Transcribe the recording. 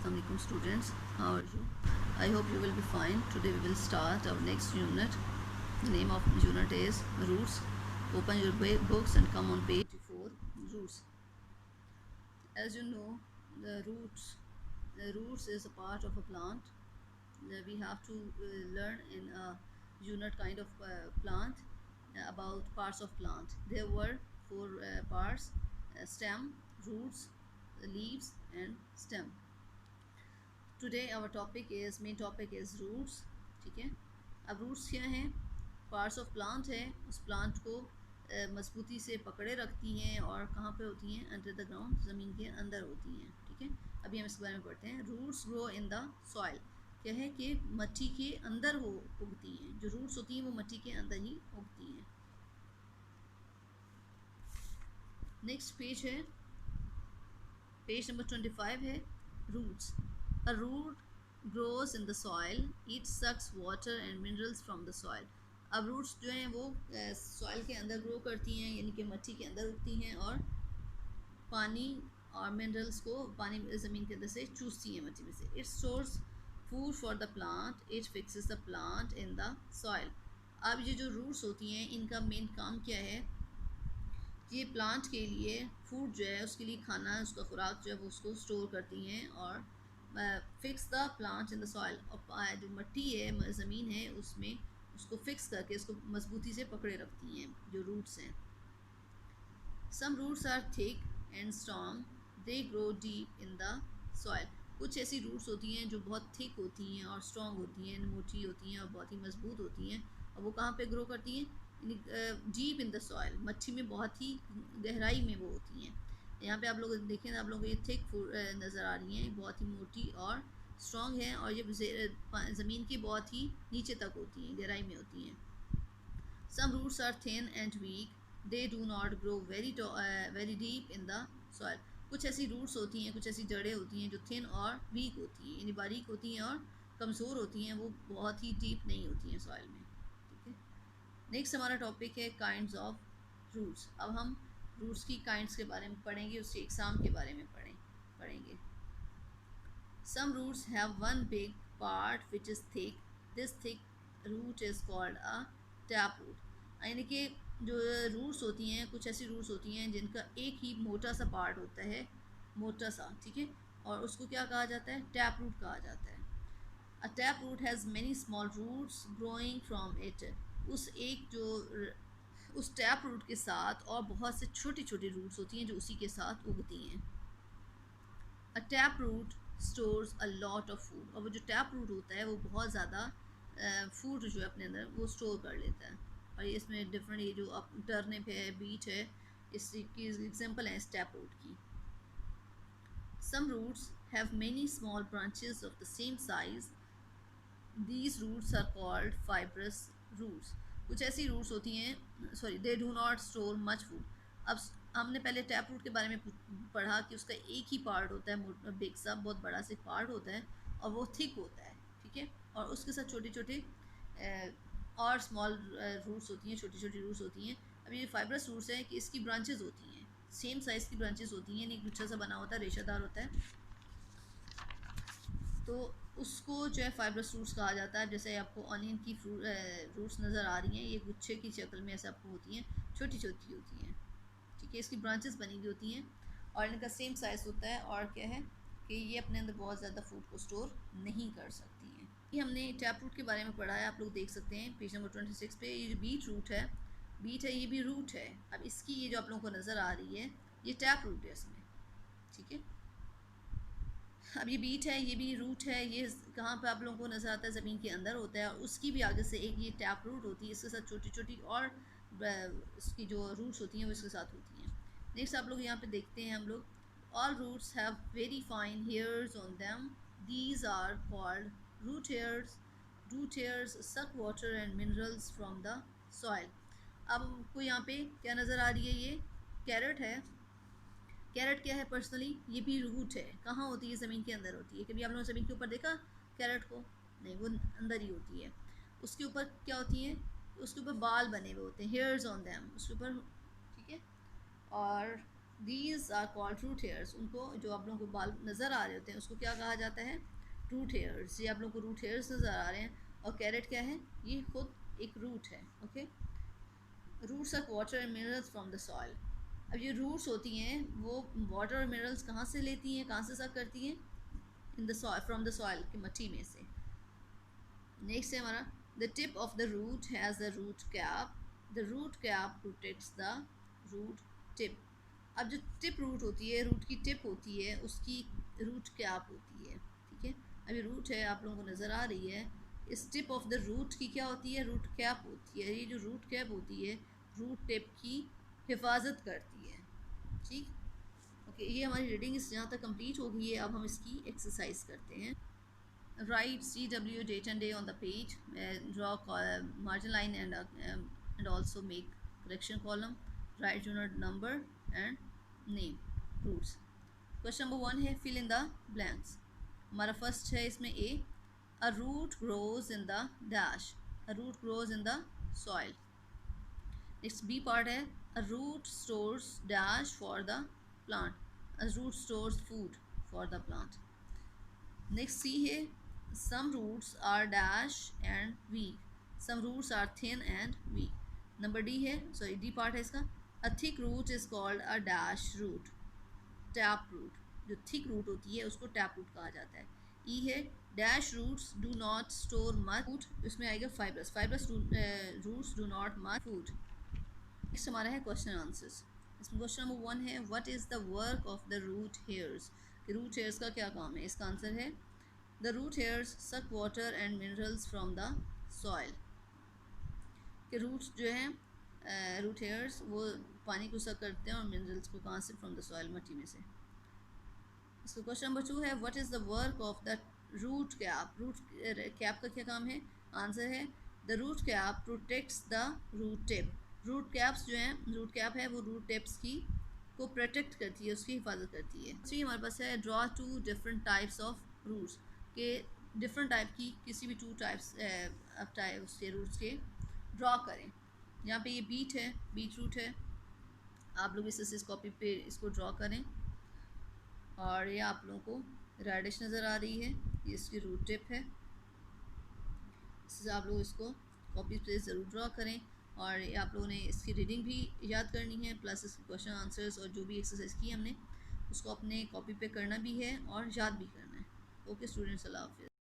Assalamu alaikum students, how are you? I hope you will be fine. Today we will start our next unit. The name of unit is Roots. Open your books and come on page 4. Roots. As you know, the roots is a part of a plant. We have to learn in a unit kind of plant about parts of plant. There were four parts: stem, roots, leaves, and stem. Today our topic is main topic is roots. ठीक है, अब roots क्या हैं? Parts of plant है. उस plant को मजबूती से पकड़े रखती हैं और कहाँ पे होती हैं? अंडर द ग्राउंड, ज़मीन के अंदर होती हैं. ठीक है, अभी हम इसके बारे में पढ़ते हैं. Roots grow in the soil. क्या है कि मिट्टी के अंदर वो उगती हैं. जो रूट्स होती हैं वो मिट्टी के अंदर ही उगती हैं. नेक्स्ट पेज है, पेज नंबर 25 है. Roots. A root grows in the soil. It sucks water and minerals from the soil. अब रूट्स जो हैं वो सॉइल के अंदर ग्रो करती हैं, यानी कि मिट्टी के अंदर उगती हैं और पानी और मिनरल्स को पानी ज़मीन के अंदर से चूसती हैं मिट्टी में से. It stores food for the plant. It fixes the plant in the soil. अब ये जो रूट्स होती हैं इनका मेन काम क्या है कि ये प्लांट के लिए फूड जो है, उसके लिए खाना, उसका खुराक जो है वो उसको स्टोर करती हैं और fix the plant in the soil. और जो मिट्टी है, ज़मीन है, उसमें उसको फिक्स करके उसको मजबूती से पकड़े रखती हैं जो रूट्स हैं. Some roots are thick and strong. They grow deep in the soil. कुछ ऐसी रूट्स होती हैं जो बहुत थिक होती हैं और स्ट्रॉन्ग होती हैं, मोटी होती हैं और बहुत ही मजबूत होती हैं. और वो कहाँ पे ग्रो करती हैं? डीप इन द सॉइल, मिट्टी में बहुत ही गहराई में वो होती हैं. यहाँ पे आप लोग देखें ना, आप लोगों को ये थिक नज़र आ रही हैं, बहुत ही मोटी और स्ट्रॉन्ग है और ये ज़मीन की बहुत ही नीचे तक होती हैं, गहराई में होती हैं. Some roots are thin and weak. They do not grow very deep in the soil. कुछ ऐसी रूट्स होती हैं, कुछ ऐसी जड़ें होती हैं जो थिन और वीक होती हैं, यानी बारीक होती हैं और कमज़ोर होती हैं, वो बहुत ही डीप नहीं होती हैं सॉइल में. ठीक है, नेक्स्ट हमारा टॉपिक है काइंड्स ऑफ रूट्स. अब हम रूट्स की काइंड्स के बारे में पढ़ेंगे, उसके एग्ज़ाम के बारे में पढ़ेंगे. Some roots have one big part which is thick. This thick root is called a tap root. यानी कि जो रूट्स होती हैं, कुछ ऐसी रूट्स होती हैं जिनका एक ही मोटा सा पार्ट होता है, मोटा सा. ठीक है, और उसको क्या कहा जाता है? टैप रूट कहा जाता है. A tap root has many small roots growing from it. उस टैप रूट के साथ और बहुत से छोटी छोटी रूट्स होती हैं जो उसी के साथ उगती हैं. A tap root stores a lot of food. और वो जो टैप रूट होता है वो बहुत ज़्यादा फूड जो है अपने अंदर वो स्टोर कर लेता है. और ये इसमें डिफरेंट, ये जो टर्निप है, बीट है, इसकी एग्जांपल है इस टैप रूट की. Some roots have many small branches of the same size. These roots are called fibrous roots. कुछ ऐसी रूट्स होती हैं, they do not store much food. अब हमने पहले टैप रूट के बारे में पढ़ा कि उसका एक ही पार्ट होता है, बिग सा बहुत बड़ा सा पार्ट होता है और वो थिक होता है. ठीक है, और उसके साथ छोटे छोटे और स्मॉल रूट्स होती हैं, छोटी छोटी रूट्स होती हैं. अब ये फाइब्रस रूट्स हैं कि इसकी ब्रांचेस होती हैं, सेम साइज़ की ब्रांचेस होती हैं, एक गुच्छा सा बना होता है, रेशादार होता है, तो उसको जो है फाइब्रस रूट्स कहा जाता है. जैसे आपको ऑनियन की रूट्स नज़र आ रही हैं, ये गुच्छे की शक्ल में ऐसे आपको होती हैं, छोटी छोटी होती हैं. ठीक है, इसकी ब्रांचेस बनी हुई होती हैं और इनका सेम साइज़ होता है. और क्या है कि ये अपने अंदर बहुत ज़्यादा फूड को स्टोर नहीं कर सकती हैं. ये हमने टैप रूट के बारे में पढ़ा है, आप लोग देख सकते हैं पेज नंबर 26 पे. ये जो बीट रूट है, ये भी रूट है. अब इसकी ये जो आप लोगों को नज़र आ रही है, ये टैप रूट है इसमें. ठीक है, अब ये बीट है, ये भी रूट है. ये कहाँ पे आप लोगों को नज़र आता है? ज़मीन के अंदर होता है. और उसकी भी आगे से एक ये टैप रूट होती है, इसके साथ छोटी छोटी और इसकी जो रूट्स होती हैं वो इसके साथ होती हैं. नेक्स्ट आप लोग यहाँ पे देखते हैं हम लोग, all roots have very fine hairs on them. These are called root hairs. Root hairs suck water and minerals from the soil. अब आपको यहाँ पे क्या नज़र आ रही है? ये कैरेट है. कैरेट क्या है? पर्सनली ये भी रूट है. कहाँ होती है? ज़मीन के अंदर होती है. कभी आप लोगों ने ज़मीन के ऊपर देखा कैरेट को? नहीं, वो अंदर ही होती है. उसके ऊपर क्या होती है? उसके ऊपर बाल बने हुए होते हैं, हेयर्स ऑन देम, उसके ऊपर. ठीक है, और these are called root hairs. उनको जो आप लोगों को बाल नज़र आ रहे होते हैं उसको क्या कहा जाता है? Root hairs. ये आप लोगों को रूट हेयर्स नज़र आ रहे हैं। और कैरेट क्या है? ये खुद एक रूट है। Okay, roots of water and minerals from the soil. अब ये रूट्स होती हैं वो वाटर और मिनरल्स कहाँ से लेती हैं, कहाँ से सक करती हैं? In the soil, from the soil, की मट्टी में से। नेक्स्ट है हमारा the tip of the root has the root cap. The root cap protects the root tip. अब जो टिप रूट होती है, रूट की टिप होती है, उसकी रूट कैप होती है। ठीक है, अभी रूट है आप लोगों को नज़र आ रही है। इस टिप ऑफ द रूट की क्या होती है? रूट कैप होती है। ये जो रूट कैप होती है रूट टिप की हिफाजत करती है। ठीक, ओके, ये हमारी रीडिंग इस यहाँ तक कंप्लीट हो गई है। अब हम इसकी एक्सरसाइज करते हैं। Write CW date and day on the page. Draw margin line and also make correction column. Write unit number and name. Roots. Question number 1 है fill in the blanks. हमारा फर्स्ट है इसमें A root grows in the dash. A root grows in the soil. Next B part है a root stores dash for the plant. A root stores food for the plant. Next C है some roots are dash and weak. Some roots are thin and weak. Number D है, sorry D part है इसका, a thick root is called a dash root. Tap root. जो thick root होती है उसको tap root कहा जाता है. E है dash roots do not store much food. इसमें आएगा fibrous. Fibrous roots do not much food. Next हमारा है क्वेश्चन आंसर्स। इसमें क्वेश्चन नंबर 1 है what is the work of the root hairs. Root hairs का क्या काम है? इसका आंसर है the root hairs suck water and minerals from the soil. के रूट्स जो हैं रूट हेयर्स वो पानी को सक करते हैं और मिनरल्स को कहाँ से? फ्रॉम द सॉइल, मट्टी में से। इसका क्वेश्चन नंबर 2 है what is the work of the root cap. Root cap का क्या काम है? आंसर है the root cap protects the root tip. Root caps जो हैं, रूट कैप है वो रूट टिप्स की को प्रोटेक्ट करती है, उसकी हिफाजत करती है। थ्री हमारे पास है draw two different types of roots. के डिफरेंट टाइप की किसी भी टू टाइप्स उसके रूट्स के ड्रॉ करें। यहाँ पे ये बीट है, बीट रूट है। आप लोग इस कॉपी पे इसको ड्रॉ करें। और ये आप लोगों को रेडिश नज़र आ रही है, ये इसकी रूट टिप है। इससे आप लोग इसको कॉपी पे ज़रूर ड्रॉ करें। और ये आप लोगों ने इसकी रीडिंग भी याद करनी है, प्लस इसके क्वेश्चन आंसर्स और जो भी एक्सरसाइज की हमने उसको अपने कॉपी पे करना भी है और याद भी करना है। ओके स्टूडेंट्स, अल्लाह हाफिज़।